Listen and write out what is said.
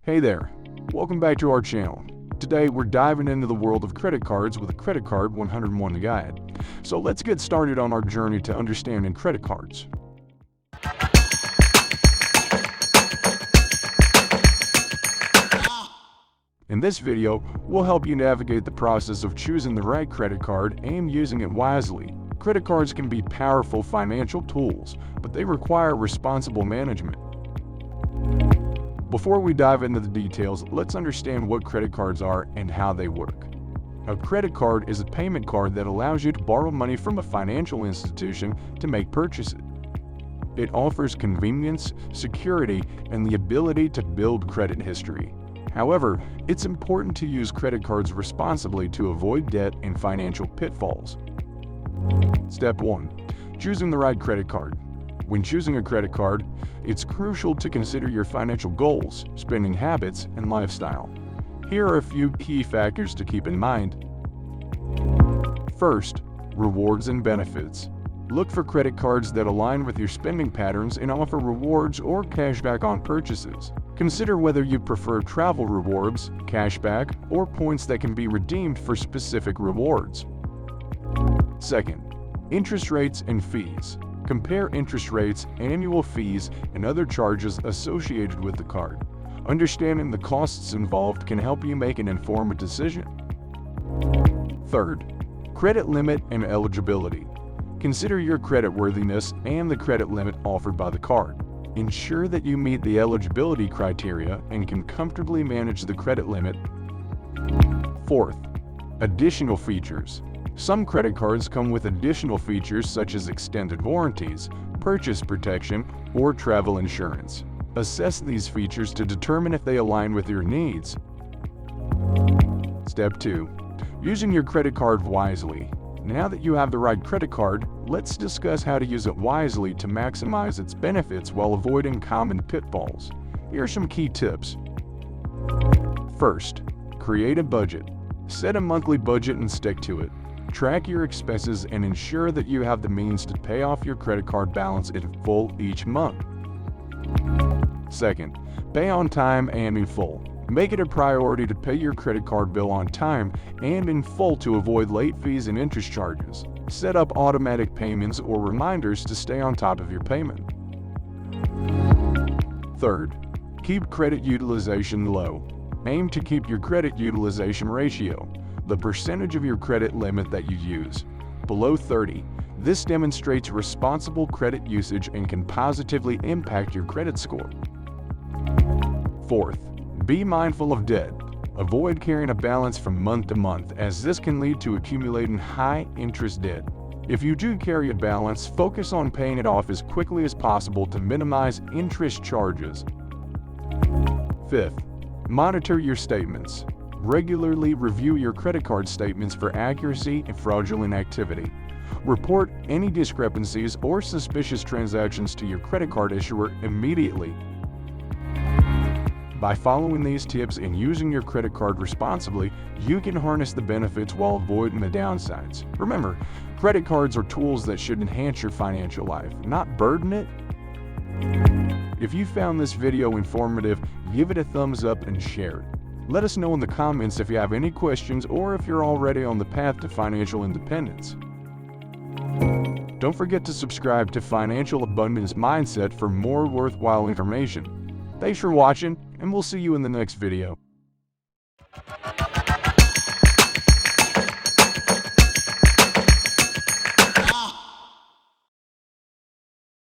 Hey there, welcome back to our channel. Today we're diving into the world of credit cards with a Credit Card 101 guide. So let's get started on our journey to understanding credit cards. In this video, we'll help you navigate the process of choosing the right credit card and using it wisely. Credit cards can be powerful financial tools, but they require responsible management. Before we dive into the details, let's understand what credit cards are and how they work. A credit card is a payment card that allows you to borrow money from a financial institution to make purchases. It offers convenience, security, and the ability to build credit history. However, it's important to use credit cards responsibly to avoid debt and financial pitfalls. Step 1. Choosing the right credit card. When choosing a credit card, it's crucial to consider your financial goals, spending habits, and lifestyle. Here are a few key factors to keep in mind. First, rewards and benefits. Look for credit cards that align with your spending patterns and offer rewards or cashback on purchases. Consider whether you prefer travel rewards, cashback, or points that can be redeemed for specific rewards. Second, interest rates and fees. Compare interest rates, annual fees, and other charges associated with the card. Understanding the costs involved can help you make an informed decision. Third, credit limit and eligibility. Consider your creditworthiness and the credit limit offered by the card. Ensure that you meet the eligibility criteria and can comfortably manage the credit limit. Fourth, additional features. Some credit cards come with additional features such as extended warranties, purchase protection, or travel insurance. Assess these features to determine if they align with your needs. Step 2. Using your credit card wisely. Now that you have the right credit card, let's discuss how to use it wisely to maximize its benefits while avoiding common pitfalls. Here are some key tips. First, create a budget. Set a monthly budget and stick to it. Track your expenses and ensure that you have the means to pay off your credit card balance in full each month. Second, pay on time and in full. Make it a priority to pay your credit card bill on time and in full to avoid late fees and interest charges. Set up automatic payments or reminders to stay on top of your payment. Third, keep credit utilization low. Aim to keep your credit utilization ratio, the percentage of your credit limit that you use, below 30. This demonstrates responsible credit usage and can positively impact your credit score. Fourth, be mindful of debt. Avoid carrying a balance from month to month, as this can lead to accumulating high-interest debt. If you do carry a balance, focus on paying it off as quickly as possible to minimize interest charges. Fifth, monitor your statements. Regularly review your credit card statements for accuracy and fraudulent activity. Report any discrepancies or suspicious transactions to your credit card issuer immediately. By following these tips and using your credit card responsibly, you can harness the benefits while avoiding the downsides. Remember, credit cards are tools that should enhance your financial life, not burden it. If you found this video informative, give it a thumbs up and share it. Let us know in the comments if you have any questions or if you're already on the path to financial independence. Don't forget to subscribe to Financial Abundance Mindset for more worthwhile information. Thanks for watching, and we'll see you in the next video.